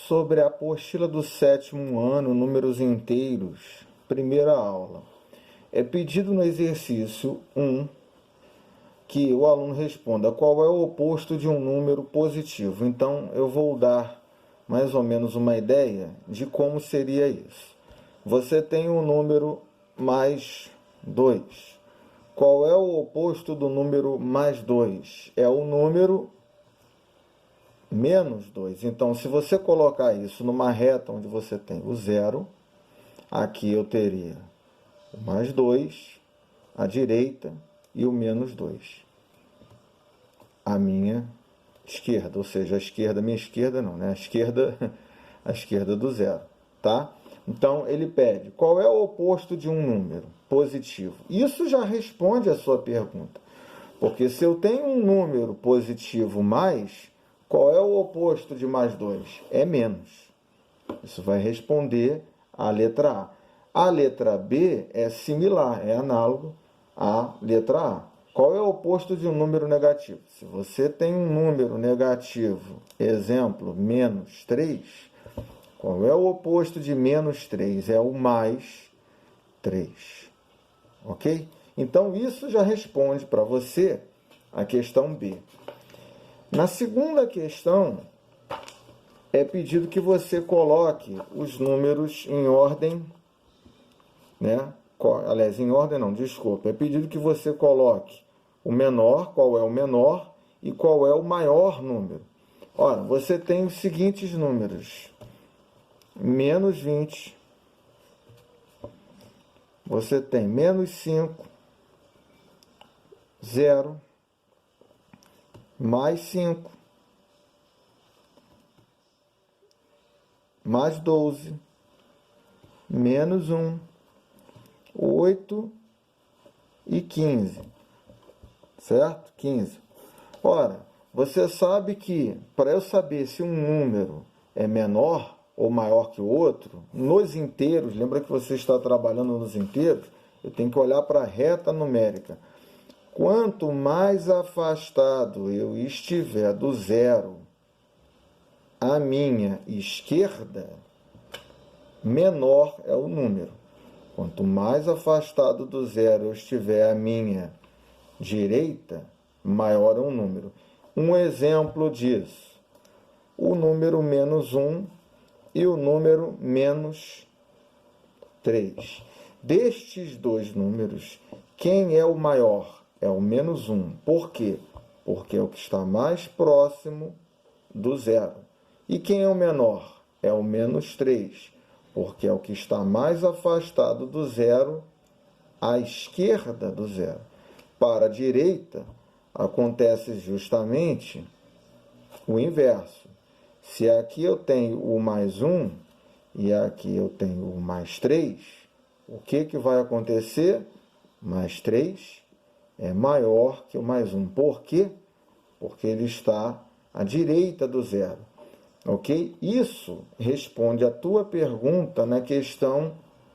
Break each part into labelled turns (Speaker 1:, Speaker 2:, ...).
Speaker 1: sobre a apostila do 7º ano, números inteiros, primeira aula. É pedido no exercício 1 que o aluno responda qual é o oposto de um número positivo. Então, eu vou dar mais ou menos uma ideia de como seria isso. Você tem um número mais 2. Qual é o oposto do número mais 2? É o número menos 2. Então, se você colocar isso numa reta onde você tem o zero, aqui eu teria o mais 2, à direita, e o menos 2 à minha esquerda. Ou seja, a esquerda, minha esquerda não, né? A esquerda do zero, tá? Então, ele pede, qual é o oposto de um número positivo? Isso já responde a sua pergunta. Porque se eu tenho um número positivo mais, qual é o oposto de mais 2? É menos. Isso vai responder a letra A. A letra B é similar, é análogo à letra A. Qual é o oposto de um número negativo? Se você tem um número negativo, exemplo, menos 3, qual é o oposto de menos 3? É o mais 3. Ok? Então, isso já responde para você a questão B. Na segunda questão, é pedido que você coloque os números em ordem, né? Aliás, em ordem não, desculpa. É pedido que você coloque o menor, qual é o menor, e qual é o maior número. Ora, você tem os seguintes números. Menos 20. Você tem menos 5. 0. Mais 5. Mais 12. Menos 1. 8 e 15. Certo? 15. Ora, você sabe que, para eu saber se um número é menor ou maior que o outro, nos inteiros, lembra que você está trabalhando nos inteiros, eu tenho que olhar para a reta numérica. Quanto mais afastado eu estiver do zero à minha esquerda, menor é o número. Quanto mais afastado do zero eu estiver à minha direita, maior é o número. Um exemplo disso, o número menos 1 e o número menos 3. Destes dois números, quem é o maior? É o menos 1. Por quê? Porque é o que está mais próximo do zero. E quem é o menor? É o menos 3. Porque é o que está mais afastado do zero, à esquerda do zero. Para a direita, acontece justamente o inverso. Se aqui eu tenho o mais 1 e aqui eu tenho o mais 3, o que vai acontecer? Mais 3 é maior que o mais 1. Por quê? Porque ele está à direita do zero. Ok? Isso responde a tua pergunta na questão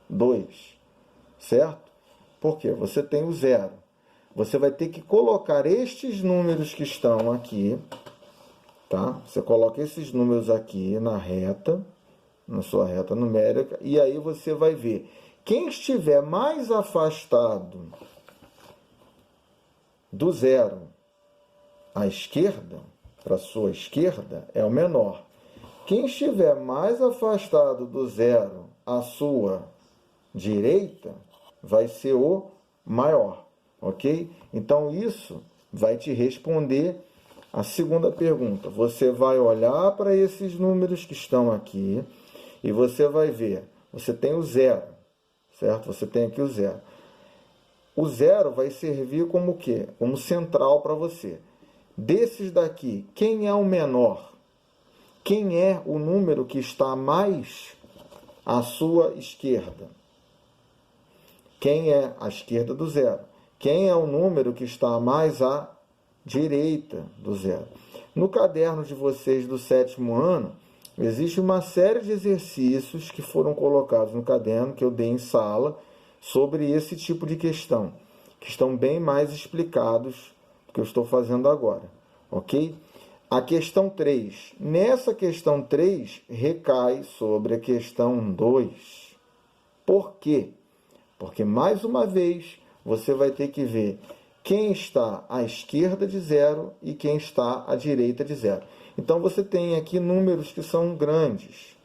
Speaker 1: 2. Certo? Porque você tem o zero. Você vai ter que colocar estes números que estão aqui, tá? Você coloca esses números aqui na reta, na sua reta numérica, e aí você vai ver. Quem estiver mais afastado do zero à esquerda, para a sua esquerda, é o menor. Quem estiver mais afastado do zero à sua direita, vai ser o maior, ok? Então, isso vai te responder a segunda pergunta. Você vai olhar para esses números que estão aqui e você vai ver, você tem o zero, certo? Você tem aqui o zero. O zero vai servir como o quê? Como central para você. Desses daqui, quem é o menor? Quem é o número que está mais à sua esquerda? Quem é à esquerda do zero? Quem é o número que está mais à direita do zero? No caderno de vocês do 7º ano, existe uma série de exercícios que foram colocados no caderno, que eu dei em sala, sobre esse tipo de questão, que estão bem mais explicados do que eu estou fazendo agora, ok? a questão 3. Nessa questão 3, recai sobre a questão 2. Por quê? Porque, mais uma vez, você vai ter que ver quem está à esquerda de 0 e quem está à direita de 0. Então, você tem aqui números que são grandes.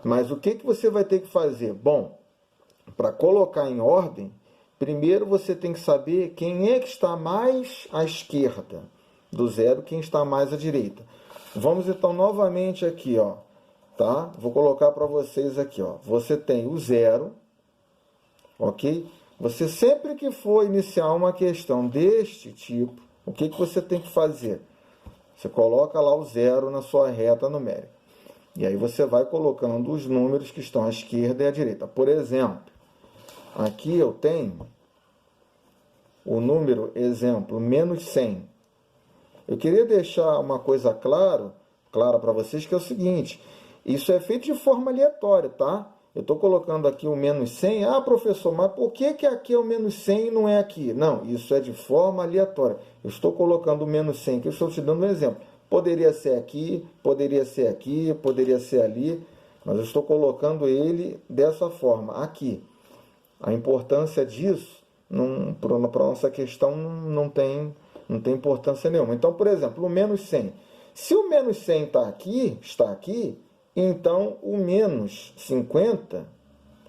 Speaker 1: Mas o que você vai ter que fazer? Bom, para colocar em ordem, primeiro você tem que saber quem é que está mais à esquerda do 0, quem está mais à direita. Vamos então novamente aqui, ó, tá? Vou colocar para vocês aqui, ó. Você tem o 0, ok? Você sempre que for iniciar uma questão deste tipo, o que você tem que fazer? Você coloca lá o 0 na sua reta numérica. E aí você vai colocando os números que estão à esquerda e à direita. Por exemplo, aqui eu tenho o número, exemplo, menos 100. Eu queria deixar uma coisa clara para vocês, que é o seguinte: isso é feito de forma aleatória, tá? Eu estou colocando aqui o menos 100. Ah, professor, mas por que aqui é o menos 100 e não é aqui? Não, isso é de forma aleatória. Eu estou colocando o menos 100 aqui, eu estou te dando um exemplo. Poderia ser aqui, poderia ser aqui, poderia ser ali, mas eu estou colocando ele dessa forma, aqui. A importância disso, para a nossa questão, não tem importância nenhuma. Então, por exemplo, o menos 100. Se o menos 100 está aqui, então o menos 50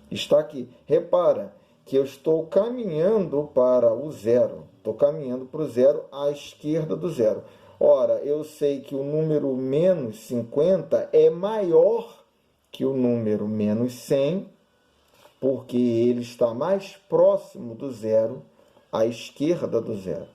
Speaker 1: está aqui. Repara que eu estou caminhando para o 0. Estou caminhando para o 0 à esquerda do 0. Ora, eu sei que o número menos 50 é maior que o número menos 100, porque ele está mais próximo do 0, à esquerda do 0.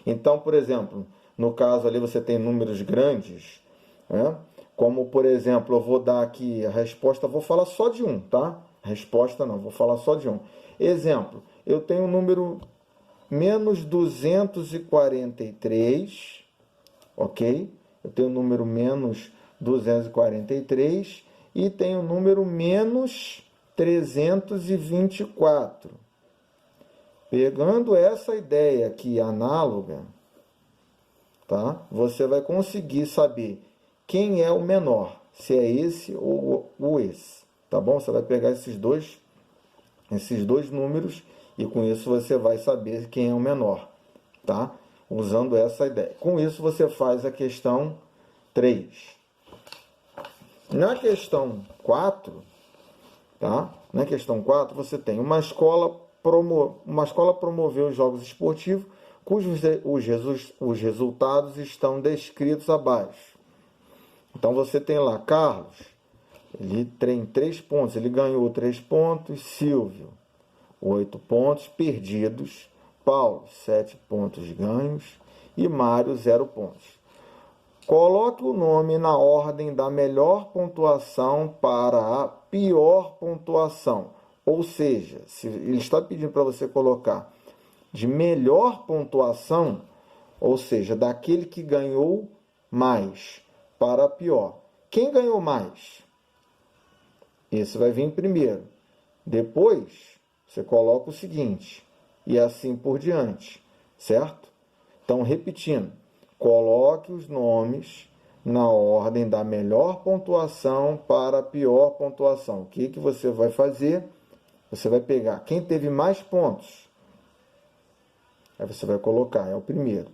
Speaker 1: Então, por exemplo, no caso ali você tem números grandes, né? Como, por exemplo, eu vou dar aqui a resposta, vou falar só de um, tá? Resposta não, vou falar só de um. Exemplo, eu tenho o número menos 243, ok? Eu tenho o número menos 243 e tenho o número menos 324. Pegando essa ideia aqui análoga, tá? Você vai conseguir saber quem é o menor, se é esse ou esse, tá bom? Você vai pegar esses dois números e com isso você vai saber quem é o menor, tá? Usando essa ideia. Com isso você faz a questão 3. Na questão 4, tá? Na questão 4 você tem uma escola promoveu os jogos esportivos cujos os resultados estão descritos abaixo. Então você tem lá Carlos, ele tem 3 pontos, ele ganhou 3 pontos, Silvio, 8 pontos perdidos, Paulo, 7 pontos ganhos e Mário, 0 pontos. Coloque o nome na ordem da melhor pontuação para a pior pontuação. Ou seja, se ele está pedindo para você colocar de melhor pontuação, ou seja, daquele que ganhou mais, para a pior. Quem ganhou mais? Esse vai vir primeiro. Depois, você coloca o seguinte, e assim por diante, certo? Então, repetindo, coloque os nomes na ordem da melhor pontuação para a pior pontuação. O que você vai fazer? Você vai pegar quem teve mais pontos. Aí você vai colocar, é o primeiro.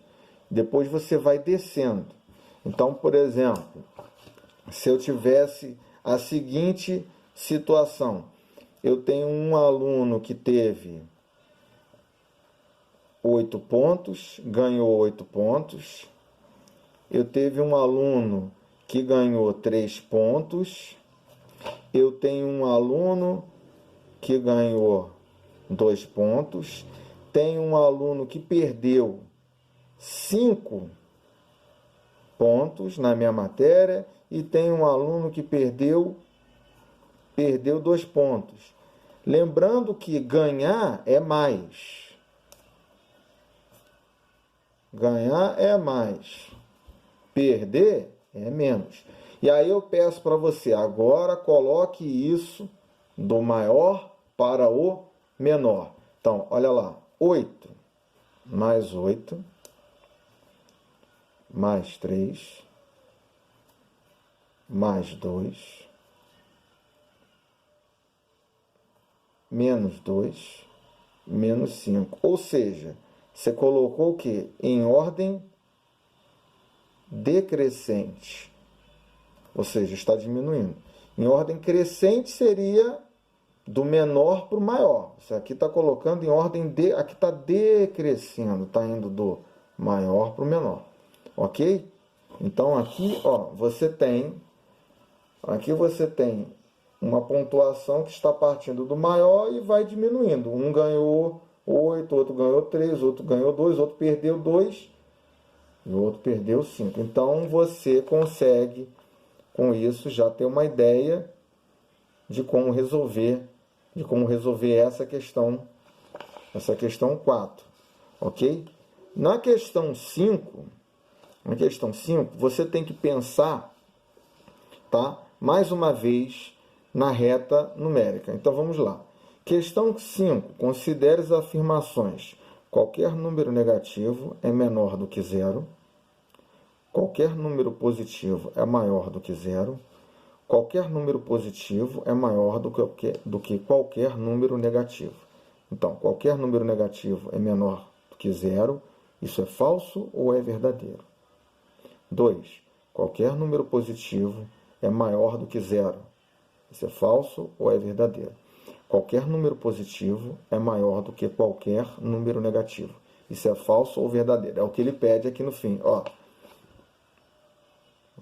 Speaker 1: Depois você vai descendo. Então, por exemplo, se eu tivesse a seguinte situação. Eu tenho um aluno que teve 8 pontos, ganhou 8 pontos. Eu teve um aluno que ganhou 3 pontos. Eu tenho um aluno que ganhou 2 pontos. Tenho um aluno que perdeu 5 pontos na minha matéria e tenho um aluno que perdeu 2 pontos. Lembrando que ganhar é mais. Ganhar é mais. Perder é menos. E aí eu peço para você, agora coloque isso do maior para o menor. Então, olha lá. 8 mais 8 mais 3 mais 2, menos 2, menos 5. Ou seja, você colocou o quê? Em ordem decrescente. Ou seja, está diminuindo. Em ordem crescente seria do menor para o maior. Isso aqui está colocando em ordem de... Aqui está decrescendo, está indo do maior para o menor. Ok? Então aqui, ó, você tem... Aqui você tem uma pontuação que está partindo do maior e vai diminuindo. Um ganhou 8, outro ganhou 3, outro ganhou 2, outro perdeu 2 e o outro perdeu 5. Então você consegue, com isso, já ter uma ideia de como resolver essa questão 4, ok? Na questão 5, você tem que pensar, tá? Mais uma vez na reta numérica. Então vamos lá. Questão 5. Considere as afirmações. Qualquer número negativo é menor do que zero. Qualquer número positivo é maior do que zero. Qualquer número positivo é maior do que qualquer número negativo. Então, qualquer número negativo é menor do que zero. Isso é falso ou é verdadeiro? 2. Qualquer número positivo é maior do que zero. Isso é falso ou é verdadeiro? Qualquer número positivo é maior do que qualquer número negativo. Isso é falso ou verdadeiro? É o que ele pede aqui no fim. Ó,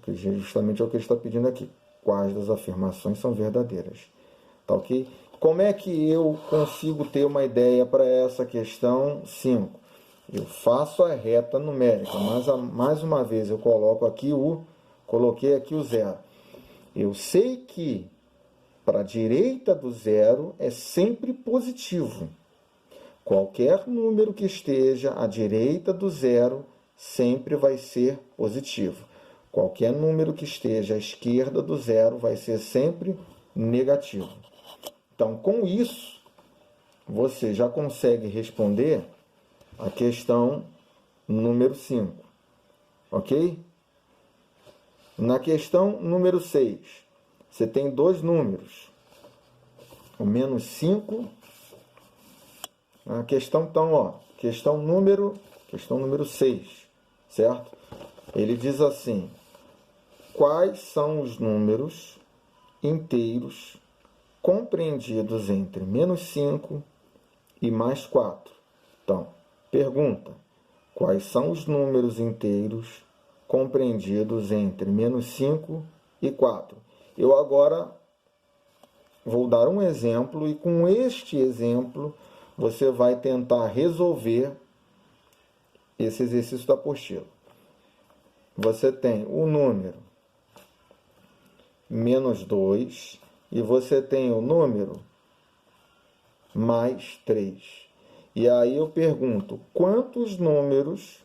Speaker 1: justamente é o que ele está pedindo aqui. Quais das afirmações são verdadeiras? Tá ok? Como é que eu consigo ter uma ideia para essa questão 5? Eu faço a reta numérica, mas mais uma vez eu coloquei aqui o zero. Eu sei que para a direita do zero é sempre positivo. Qualquer número que esteja à direita do zero sempre vai ser positivo. Qualquer número que esteja à esquerda do zero vai ser sempre negativo. Então, com isso, você já consegue responder a questão número 5. Ok? Na questão número 6, você tem dois números. O menos 5. A questão, então, ó, questão número 6, certo? Ele diz assim: quais são os números inteiros compreendidos entre menos 5 e mais 4? Então, pergunta: quais são os números inteiros compreendidos entre menos 5 e 4? Eu agora vou dar um exemplo e com este exemplo você vai tentar resolver esse exercício da apostila. Você tem o número menos 2 e você tem o número mais 3. E aí eu pergunto: quantos números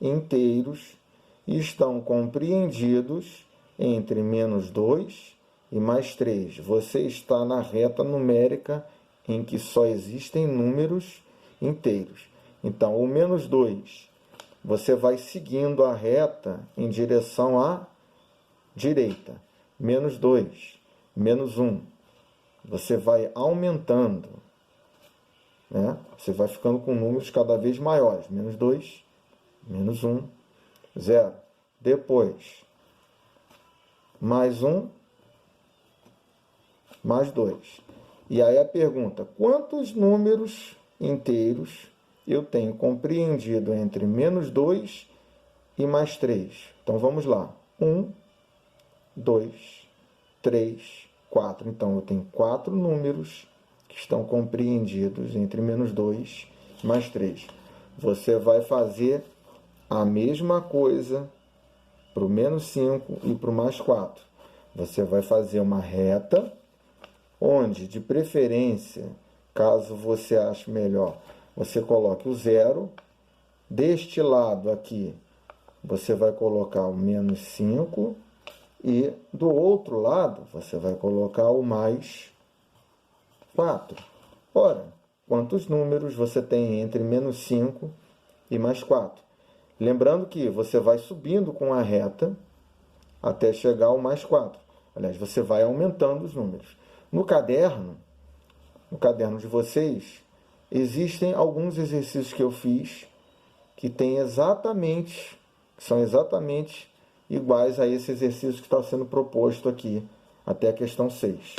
Speaker 1: inteiros estão compreendidos entre menos 2 e mais 3? Você está na reta numérica em que só existem números inteiros. Então, o menos 2, você vai seguindo a reta em direção à direita. Menos 2, menos 1. Você vai aumentando, né? Você vai ficando com números cada vez maiores. Menos 2, menos 1, 0. Depois, mais 1, mais 2. E aí a pergunta: quantos números inteiros eu tenho compreendido entre menos 2 e mais 3? Então vamos lá. 1, 2, 3, 4. Então eu tenho 4 números que estão compreendidos entre menos 2 e mais 3. Você vai fazer a mesma coisa para o menos 5 e para o mais 4. Você vai fazer uma reta, onde, de preferência, caso você ache melhor, você coloque o zero. Deste lado aqui, você vai colocar o menos 5. E do outro lado, você vai colocar o mais 4. Ora, quantos números você tem entre menos 5 e mais 4? Lembrando que você vai subindo com a reta até chegar ao mais 4. Aliás, você vai aumentando os números. No caderno de vocês, existem alguns exercícios que eu fiz que são exatamente iguais a esse exercício que está sendo proposto aqui, até a questão 6.